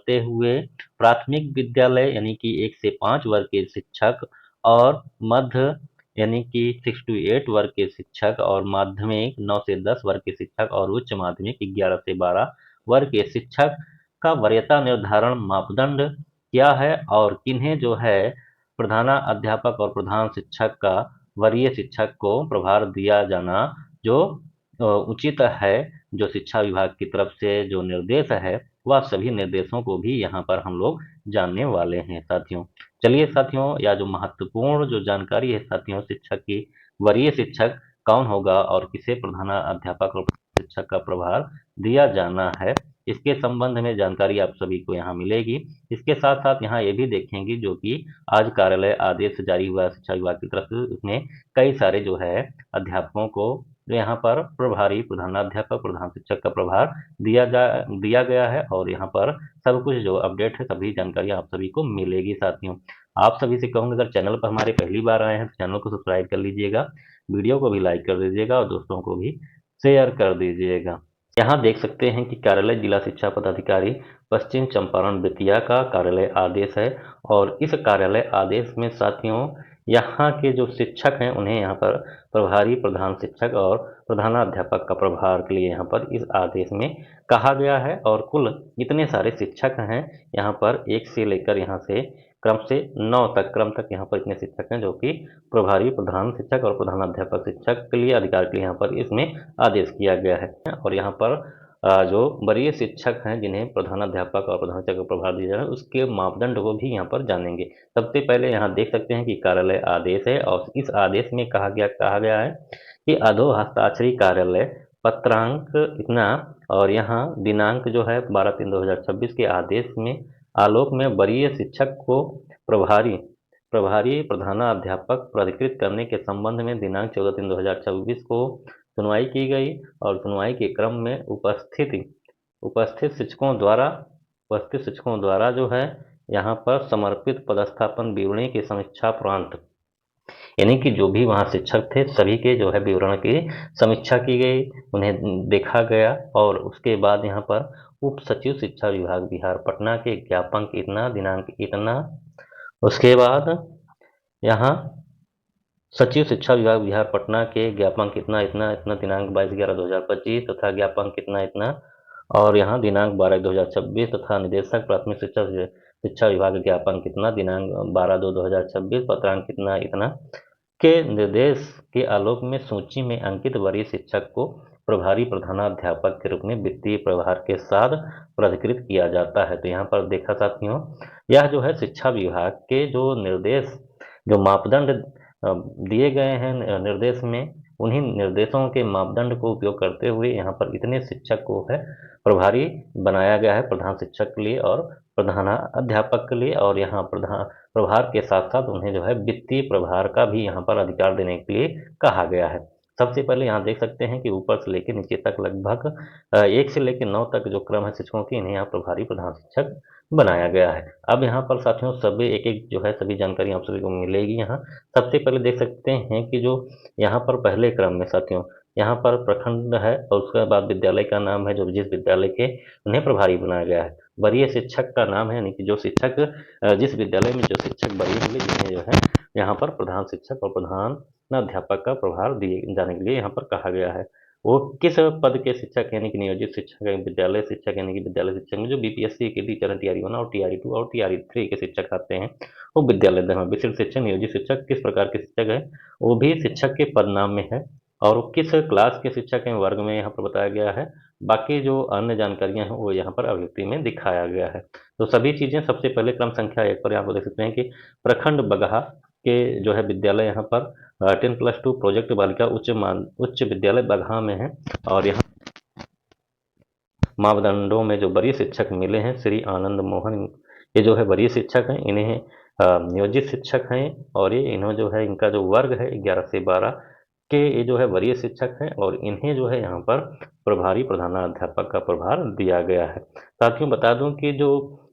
करते हुए प्राथमिक विद्यालय यानी कि 1 से 5 वर्ग के शिक्षक और मध्य यानी कि 6 to 8 वर्ग के शिक्षक और माध्यमिक 9 से 10 वर्ग के शिक्षक और उच्च माध्यमिक 11 से 12 वर्ग के शिक्षक का वरीयता निर्धारण मापदंड क्या है और किन्हें जो है प्रधानाध्यापक और प्रधान शिक्षक का वरीय शिक्षक को प्रभार दिया जाना जो उचित है, जो शिक्षा विभाग की तरफ से जो निर्देश है वह सभी निर्देशों को भी यहाँ पर हम लोग जानने वाले हैं साथियों। चलिए साथियों, या जो महत्वपूर्ण जो जानकारी है साथियों, शिक्षक की वरीय शिक्षक कौन होगा और किसे प्रधानाध्यापक और शिक्षक का प्रभार दिया जाना है, इसके संबंध में जानकारी आप सभी को यहाँ मिलेगी। इसके साथ साथ यहाँ ये भी देखेंगे जो कि आज कार्यालय आदेश जारी हुआ शिक्षा विभाग की तरफ से, उसमें कई सारे जो है अध्यापकों को यहाँ पर प्रभारी प्रधानाध्यापक प्रधान शिक्षक का प्रभार दिया गया है और यहाँ पर सब कुछ जो अपडेट है सभी जानकारी आप सभी को मिलेगी साथियों। आप सभी से कहूँगा, अगर चैनल पर हमारे पहली बार आए हैं तो चैनल को सब्सक्राइब कर लीजिएगा, वीडियो को भी लाइक कर दीजिएगा और दोस्तों को भी शेयर कर दीजिएगा। यहाँ देख सकते हैं कि कार्यालय जिला शिक्षा पदाधिकारी पश्चिम चंपारण बेतिया का कार्यालय आदेश है और इस कार्यालय आदेश में साथियों यहाँ के जो शिक्षक हैं उन्हें यहाँ पर प्रभारी प्रधान शिक्षक और प्रधानाध्यापक का प्रभार के लिए यहाँ पर इस आदेश में कहा गया है और कुल इतने सारे शिक्षक हैं यहाँ पर 1 से लेकर यहाँ से क्रम से 9 तक क्रम तक यहाँ पर इतने शिक्षक हैं जो कि प्रभारी प्रधान शिक्षक और प्रधानाध्यापक शिक्षक के लिए अधिकार के लिए यहाँ पर इसमें आदेश किया गया है। और यहाँ पर जो वरीय शिक्षक हैं जिन्हें प्रधानाध्यापक और प्रधान शिक्षक का प्रभार दिया जा रहा है उसके मापदंड को भी यहाँ पर जानेंगे। सबसे पहले यहाँ देख सकते हैं कि कार्यालय आदेश है और इस आदेश में कहा गया है कि अधो हस्ताक्षरी कार्यालय पत्रांक इतना और यहाँ दिनांक जो है 12/3/2026 के आदेश में आलोक में वरीय शिक्षक को प्रभारी प्रधानाध्यापक प्राधिकृत करने के संबंध में दिनांक 14/3/2026 को सुनवाई की गई और सुनवाई के क्रम में उपस्थित शिक्षकों द्वारा जो है यहाँ पर समर्पित पदस्थापन विवरणी की समीक्षा प्रांत यानी कि जो भी वहाँ शिक्षक थे सभी के जो है विवरण की समीक्षा की गई, उन्हें देखा गया और उसके बाद यहाँ पर उप सचिव शिक्षा विभाग बिहार पटना के ज्ञापन इतना दिनांक इतना, उसके बाद यहाँ सचिव शिक्षा विभाग बिहार पटना के ज्ञापन इतना इतना इतना दिनांक 22/11/2025 तथा ज्ञापन इतना इतना और यहाँ दिनांक 12/2026 तथा निदेशक प्राथमिक शिक्षा विभाग ज्ञापन कितना दिनांक 12/2/2026 पत्रांक कितना इतना के निर्देश के आलोक में सूची में अंकित वरीय शिक्षक को प्रभारी प्रधानाध्यापक के रूप में वित्तीय प्रभार के साथ प्राधिकृत किया जाता है। तो यहाँ पर देखा साथियों, यह जो है शिक्षा विभाग के जो निर्देश जो मापदंड दिए गए हैं निर्देश में, उन्हीं निर्देशों के मापदंड को उपयोग करते हुए यहाँ पर इतने शिक्षक को है प्रभारी बनाया गया है प्रधान शिक्षक के लिए और प्रधानाध्यापक के लिए और यहाँ प्रभार के साथ साथ उन्हें जो है वित्तीय प्रभार का भी यहाँ पर अधिकार देने के लिए कहा गया है। सबसे पहले यहाँ देख सकते हैं कि ऊपर से लेकर नीचे तक लगभग 1 से लेकर 9 तक जो क्रम है शिक्षकों की, इन्हें यहाँ प्रभारी प्रधान शिक्षक बनाया गया है। अब यहाँ पर साथियों सभी एक जो है सभी जानकारी आप सभी को मिलेगी। यहाँ सबसे पहले देख सकते हैं कि जो यहाँ पर पहले क्रम में साथियों यहाँ पर प्रखंड है और उसके बाद विद्यालय का नाम है जो जिस विद्यालय के उन्हें प्रभारी बनाया गया है। वरीय शिक्षक का नाम है यानी कि जो शिक्षक जिस विद्यालय में जो शिक्षक वरीय होंगे जिन्हें जो है यहाँ पर प्रधान शिक्षक और प्रधानाध्यापक का प्रभार दिए जाने के लिए यहाँ पर कहा गया है। वो किस पद के शिक्षक यानी कि नियोजित शिक्षक विद्यालय शिक्षक यानी कि विद्यालय शिक्षक में जो बीपीएससी के टीचर TRE1 और TRE2 और TRE3 के शिक्षक आते हैं वो विद्यालय में विशिष्ट शिक्षक नियोजित शिक्षक किस प्रकार के शिक्षक है वो भी शिक्षक के पद नाम में है और किस क्लास के शिक्षक हैं वर्ग में यहाँ पर बताया गया है। बाकी जो अन्य जानकारियां हैं वो यहाँ पर अभिव्यक्ति में दिखाया गया है। तो सभी चीजें सबसे पहले क्रम संख्या 1 पर यहाँ पर देख सकते हैं कि प्रखंड बगहा के जो है विद्यालय यहाँ पर 10+2 प्रोजेक्ट बालिका उच्च विद्यालय बगहा में है और यहाँ मापदंडों में जो वरीय शिक्षक मिले हैं श्री आनंद मोहन, ये जो है वरीय शिक्षक हैं, इन्हें नियोजित शिक्षक हैं और ये इन्हों जो है इनका जो वर्ग है 11 से 12 के ये जो है वरीय शिक्षक हैं और इन्हें जो है यहाँ पर प्रभारी प्रधानाध्यापक का प्रभार दिया गया है। साथियों बता दूं कि जो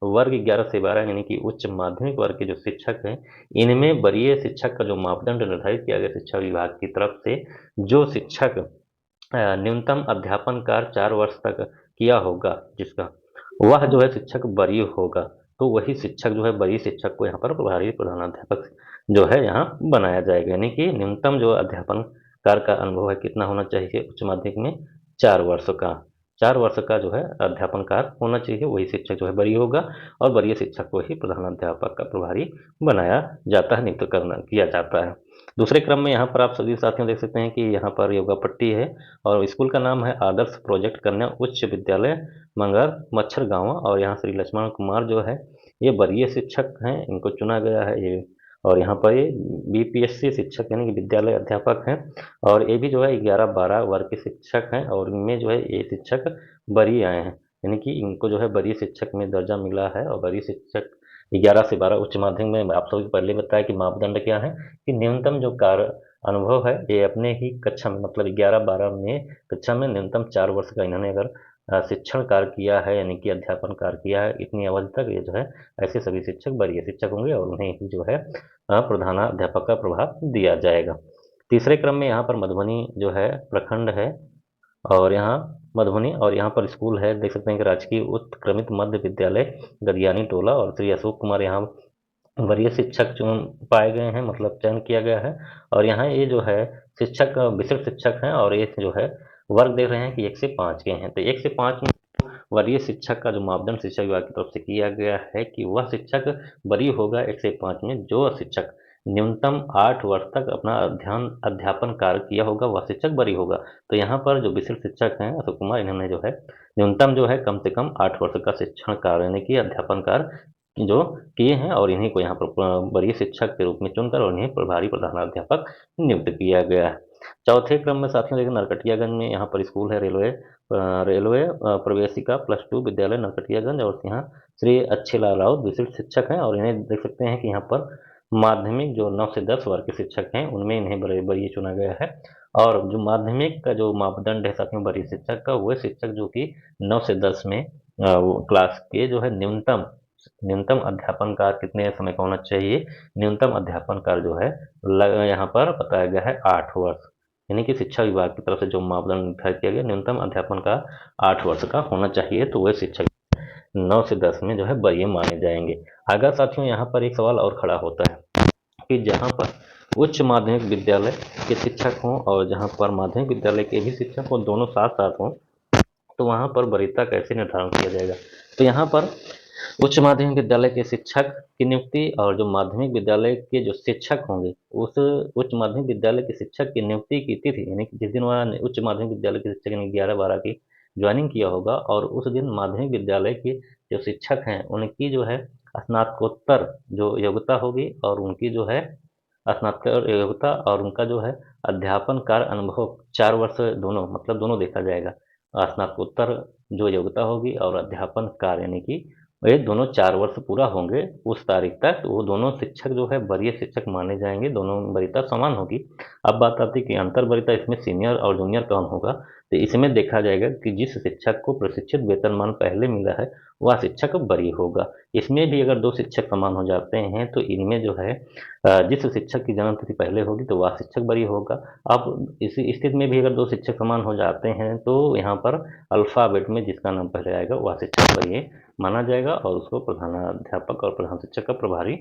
वर्ग 11 से 12 यानी कि उच्च माध्यमिक वर्ग के जो शिक्षक हैं इनमें वरीय शिक्षक का जो मापदंड निर्धारित किया गया शिक्षा विभाग की तरफ से, जो शिक्षक न्यूनतम अध्यापन कार्य 4 वर्ष तक किया होगा जिसका वह जो है शिक्षक वरीय होगा। तो वही शिक्षक जो है वरीय शिक्षक को यहाँ पर प्रभारी प्रधानाध्यापक जो है यहाँ बनाया जाएगा, यानी कि न्यूनतम जो अध्यापन कार्य का अनुभव है कितना होना चाहिए उच्च माध्यमिक में, 4 वर्ष का। 4 वर्ष का जो है अध्यापन कार्य होना चाहिए, वही शिक्षक जो है वरीय होगा, और वरीय शिक्षक को ही प्रधानाध्यापक का प्रभारी बनाया जाता है, नियुक्त करना किया जाता है। दूसरे क्रम में यहाँ पर आप सभी साथियों देख सकते हैं कि यहाँ पर योगा पट्टी है, और स्कूल का नाम है आदर्श प्रोजेक्ट कन्या उच्च विद्यालय मंगर मच्छर गाँव, और यहाँ श्री लक्ष्मण कुमार जो है ये वरीय शिक्षक हैं, इनको चुना गया है ये। और यहाँ पर ये बीपीएससी शिक्षक यानी कि विद्यालय अध्यापक हैं, और ये भी जो है 11-12 वर्ग के शिक्षक हैं, और इनमें जो है ये शिक्षक वरीय आए हैं, यानी कि इनको जो है वरीय शिक्षक में दर्जा मिला है। और वरीय शिक्षक 11 से 12 उच्च माध्यमिक में, आप सभी को पहले बताया कि मापदंड क्या है कि न्यूनतम जो कार्य अनुभव है ये अपने ही कक्षा में, मतलब 11-12 में कक्षा में न्यूनतम 4 वर्ष का इन्होंने अगर शिक्षण कार्य किया है, यानी कि अध्यापन कार्य किया है इतनी अवधि तक, ये जो है ऐसे सभी शिक्षक वरीय शिक्षक होंगे, और उन्हें ही जो है प्रधानाध्यापक का प्रभार दिया जाएगा। तीसरे क्रम में यहाँ पर मधुबनी जो है प्रखंड है, और यहाँ मधुबनी, और यहाँ पर स्कूल है, देख सकते हैं कि राजकीय उत्क्रमित मध्य विद्यालय गदियानी टोला, और श्री अशोक कुमार यहाँ वरीय शिक्षक चुन पाए गए हैं, मतलब चयन किया गया है। और यहाँ ये जो है शिक्षक विशिष्ट शिक्षक हैं, और ये जो है वर्ग देख रहे हैं कि 1 से 5 के हैं। तो 1 से 5 में वरीय शिक्षक का जो मापदंड शिक्षा विभाग की तरफ से किया गया है कि वह शिक्षक वरीय होगा 1 से 5 में, जो शिक्षक न्यूनतम 8 वर्ष तक अपना अध्यापन कार्य किया होगा वह शिक्षक वरीय होगा। तो यहाँ पर जो विशिष्ट शिक्षक हैं अशोक कुमार, इन्होंने जो है न्यूनतम जो है कम से कम 8 वर्ष का शिक्षण कार्य यानी कि अध्यापन कार्य जो किए हैं, और इन्हीं को यहाँ पर वरीय शिक्षक के रूप में चुनकर और इन्हें प्रभारी प्रधानाध्यापक नियुक्त किया गया है। चौथे क्रम में साथियों देखिए नरकटियागंज में यहाँ पर स्कूल है रेलवे प्रवेशिका +2 विद्यालय नरकटियागंज, और यहाँ श्री अच्छेलाल राउत विशिष्ट शिक्षक हैं, और इन्हें देख सकते हैं कि यहाँ पर माध्यमिक जो 9 से 10 वर्ग के शिक्षक हैं उनमें इन्हें वरीय चुना गया है। और जो माध्यमिक का जो मापदंड है साथियों वरीय शिक्षक का, वह शिक्षक जो कि 9 से 10 में क्लास के जो है न्यूनतम अध्यापन कार्य कितने समय का होना चाहिए, न्यूनतम अध्यापन कार्य जो है यहाँ पर बताया गया है 8 वर्ष, यानी कि शिक्षा विभाग की तरफ से जो मापदंड निर्धारित किया गया न्यूनतम अध्यापन का 8 वर्ष का होना चाहिए, तो वह शिक्षक 9 से 10 में जो है वरीय माने जाएंगे। अगर साथियों यहाँ पर एक सवाल और खड़ा होता है कि जहाँ पर उच्च माध्यमिक विद्यालय के शिक्षक हों और जहाँ पर माध्यमिक विद्यालय के भी शिक्षक हों, दोनों साथ साथ हों, तो वहाँ पर वरीयता कैसे निर्धारण किया जाएगा। तो यहाँ पर उच्च माध्यमिक विद्यालय के शिक्षक की नियुक्ति और जो माध्यमिक विद्यालय के जो शिक्षक होंगे, उस उच्च माध्यमिक विद्यालय के शिक्षक की नियुक्ति की तिथि यानी कि जिस दिन वह उच्च माध्यमिक विद्यालय के शिक्षक यानी 11-12 की ज्वाइनिंग किया होगा, और उस दिन माध्यमिक विद्यालय के जो शिक्षक हैं उनकी जो है स्नातकोत्तर जो योग्यता होगी, और उनकी जो है स्नातक योग्यता और उनका जो है अध्यापन कार्य अनुभव 4 वर्ष दोनों, मतलब दोनों देखा जाएगा। स्नातकोत्तर जो योग्यता होगी और अध्यापन कार्य यानी कि ये दोनों 4 वर्ष पूरा होंगे उस तारीख तक, तो वो दोनों शिक्षक जो है वरीय शिक्षक माने जाएंगे, दोनों वरीयता समान होगी। अब बात आती है कि अंतर वरीयता इसमें सीनियर और जूनियर कौन होगा, तो इसमें देखा जाएगा कि जिस शिक्षक को प्रशिक्षित वेतनमान पहले मिला है वह शिक्षक वरीय होगा। इसमें भी अगर 2 शिक्षक समान हो जाते हैं तो इनमें जो है जिस शिक्षक की जन्म तिथि पहले होगी तो वह शिक्षक वरीय होगा। अब इसी स्थिति में भी अगर 2 शिक्षक समान हो जाते हैं तो यहाँ पर अल्फ़ाबेट में जिसका नाम पहले आएगा वह शिक्षक वरीय माना जाएगा, और उसको प्रधानाध्यापक और प्रधान शिक्षक का प्रभारी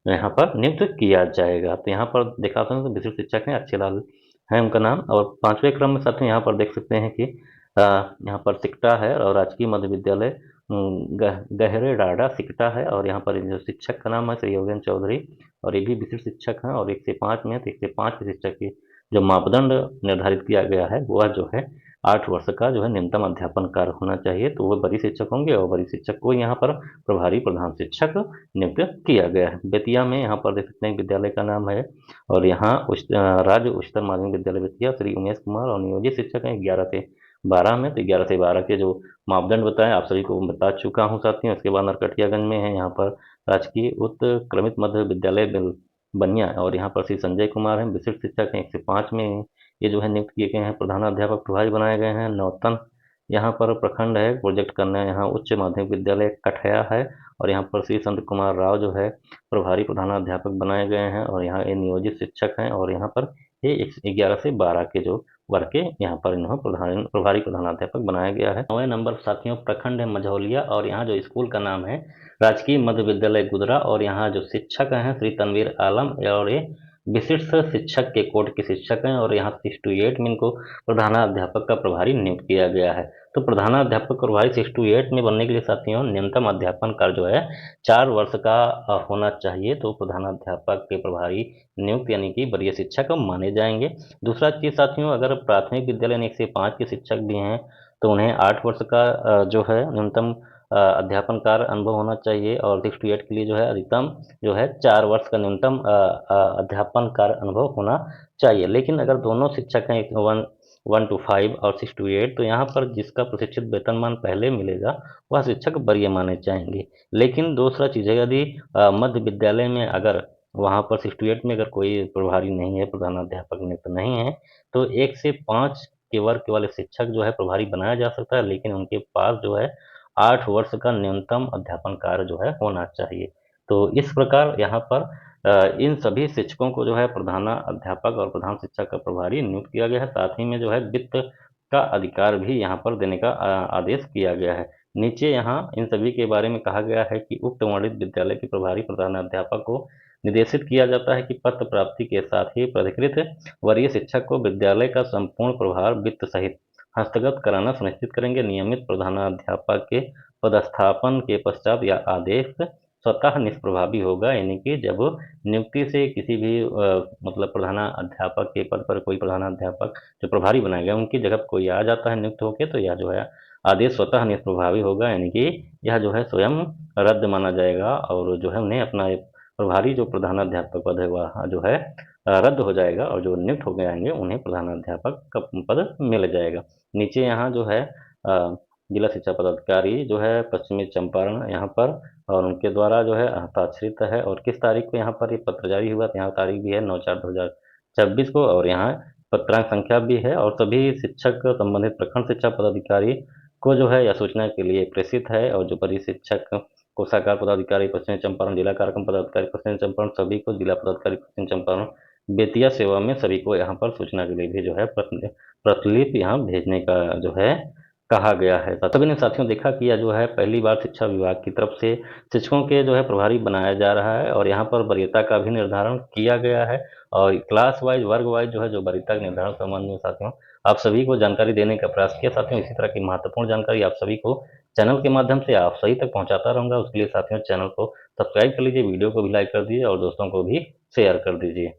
यहाँ पर नियुक्त किया जाएगा। तो यहाँ पर देखा सकते हैं विशिष्ट शिक्षक हैं अच्छेलाल है उनका नाम। और 5वें क्रम में साथियों यहाँ पर देख सकते हैं कि यहाँ पर सिकटा है, और राजकीय मध्य विद्यालय गहरे डाडा सिकटा है, और यहाँ पर जो शिक्षक का नाम है श्री योगेंद्र चौधरी, और ये भी विशिष्ट शिक्षक हैं, और 1 से 5 में, तो 1 से 5 के शिक्षक की जो मापदंड निर्धारित किया गया है वह जो है 8 वर्ष का जो है न्यूनतम अध्यापन कार्य होना चाहिए, तो वो वरीय शिक्षक होंगे, और वरीय शिक्षक को यहाँ पर प्रभारी प्रधान शिक्षक नियुक्त किया गया है। बेतिया में यहाँ पर देख सकते हैं विद्यालय का नाम है, और यहाँ राज्य उच्चतर माध्यमिक विद्यालय बेतिया श्री उमेश कुमार, और नियोजित शिक्षक हैं 11 से 12 में, तो 11 से 12 के जो मापदंड बताएं आप सभी को बता चुका हूँ साथियों। इसके बाद नरकटियागंज में है यहाँ पर राजकीय उत्क्रमित मध्य विद्यालय बनिया, और यहाँ पर श्री संजय कुमार हैं विशिष्ट शिक्षक हैं 1 से 5 में, ये जो है नियुक्त किए गए हैं, प्रधानाध्यापक प्रभारी बनाए गए हैं। नौतन यहाँ पर प्रखंड है, प्रोजेक्ट कन्या यहाँ उच्च माध्यमिक विद्यालय कठया है, और यहाँ पर श्री संत कुमार राव जो है प्रभारी प्रधानाध्यापक बनाए गए हैं, और यहाँ ये नियोजित शिक्षक हैं, और यहाँ पर ये 11 से 12 के जो वर्ग के यहाँ पर इन्हें प्रभारी प्रधानाध्यापक बनाया गया है। 9वें नंबर साथियों प्रखंड है मझौलिया और यहाँ जो स्कूल का नाम है राजकीय मध्य विद्यालय गुदरा और यहाँ जो शिक्षक हैं श्री तनवीर आलम और ये विशिष्ट शिक्षक के कोड के शिक्षक हैं और यहाँ 6 to 8 में इनको प्रधानाध्यापक का प्रभारी नियुक्त किया गया है। तो प्रधानाध्यापक प्रभारी 6 to 8 में बनने के लिए साथियों न्यूनतम अध्यापन काल जो है 4 वर्ष का होना चाहिए। तो प्रधानाध्यापक के प्रभारी नियुक्त यानी कि वरीय शिक्षक माने जाएंगे। दूसरा चीज साथियों अगर प्राथमिक विद्यालय यानी 1 से 5 के शिक्षक भी हैं तो उन्हें 8 वर्ष का जो है न्यूनतम अध्यापन कार्य अनुभव होना चाहिए और 6 to 8 के लिए जो है अधिकतम जो है 4 वर्ष का न्यूनतम अध्यापन कार्य अनुभव होना चाहिए। लेकिन अगर दोनों शिक्षक हैं 1 to 5 और 6 to 8 तो यहाँ पर जिसका प्रशिक्षित वेतनमान पहले मिलेगा वह शिक्षक वरीय माने जाएंगे। लेकिन दूसरा चीज़ है यदि मध्य विद्यालय में अगर वहाँ पर 6 to 8 में अगर कोई प्रभारी नहीं है प्रधानाध्यापक नियुक्त नहीं है तो 1 से 5 के वर्ग वाले शिक्षक जो है प्रभारी बनाया जा सकता है लेकिन उनके पास जो है 8 वर्ष का न्यूनतम अध्यापन कार्य जो है होना चाहिए। तो इस प्रकार यहाँ पर इन सभी शिक्षकों को जो है प्रधानाध्यापक और प्रधान शिक्षक का प्रभारी नियुक्त किया गया है। साथ ही में जो है वित्त का अधिकार भी यहाँ पर देने का आदेश किया गया है। नीचे यहाँ इन सभी के बारे में कहा गया है कि उक्त वर्णित विद्यालय के प्रभारी प्रधानाध्यापक को निर्देशित किया जाता है कि पत्र प्राप्ति के साथ ही प्राधिकृत वरीय शिक्षक को विद्यालय का संपूर्ण प्रभार वित्त सहित हस्तगत कराना सुनिश्चित करेंगे। नियमित प्रधानाध्यापक के पदस्थापन के पश्चात यह आदेश स्वतः निष्प्रभावी होगा यानी कि जब नियुक्ति से किसी भी मतलब प्रधानाध्यापक के पद पर कोई प्रधानाध्यापक जो प्रभारी बनाया गया उनकी जगह कोई आ जाता है नियुक्त होकर तो यह जो है आदेश स्वतः निष्प्रभावी होगा यानी कि यह जो है स्वयं रद्द माना जाएगा और जो है उन्हें अपना प्रभारी जो प्रधानाध्यापक पद है वह जो है रद्द हो जाएगा और जो नियुक्त हो गए आएंगे उन्हें प्रधानाध्यापक का पद मिल जाएगा। नीचे यहाँ जो है जिला शिक्षा पदाधिकारी जो है पश्चिमी चंपारण यहाँ पर और उनके द्वारा जो है हस्ताक्षरित है और किस तारीख को यहाँ पर ये पत्र जारी हुआ तो यहाँ तारीख भी है 9/4/2026 को और यहाँ पत्रांक संख्या भी है और सभी शिक्षक संबंधित प्रखंड शिक्षा पदाधिकारी को जो है यह सूचना के लिए प्रेषित है और जो वरीय शिक्षक कोषागार पदाधिकारी पश्चिमी चंपारण, जिला कार्यक्रम पदाधिकारी पश्चिमी चंपारण सभी को जिला पदाधिकारी पश्चिमी चंपारण बेतिया सेवा में सभी को यहाँ पर सूचना के लिए भी जो है प्रतिलिपि यहाँ भेजने का जो है कहा गया है। तभी ने साथियों देखा कि यह जो है पहली बार शिक्षा विभाग की तरफ से शिक्षकों के जो है प्रभारी बनाया जा रहा है और यहाँ पर वरीयता का भी निर्धारण किया गया है और क्लास वाइज वर्ग वाइज जो है जो वरीयता के निर्धारण संबंध में साथियों आप सभी को जानकारी देने का प्रयास किया। साथियों इसी तरह की महत्वपूर्ण जानकारी आप सभी को चैनल के माध्यम से आप सही तक पहुंचाता रहूंगा। उसके लिए साथियों चैनल को सब्सक्राइब कर लीजिए, वीडियो को भी लाइक कर दीजिए और दोस्तों को भी शेयर कर दीजिए।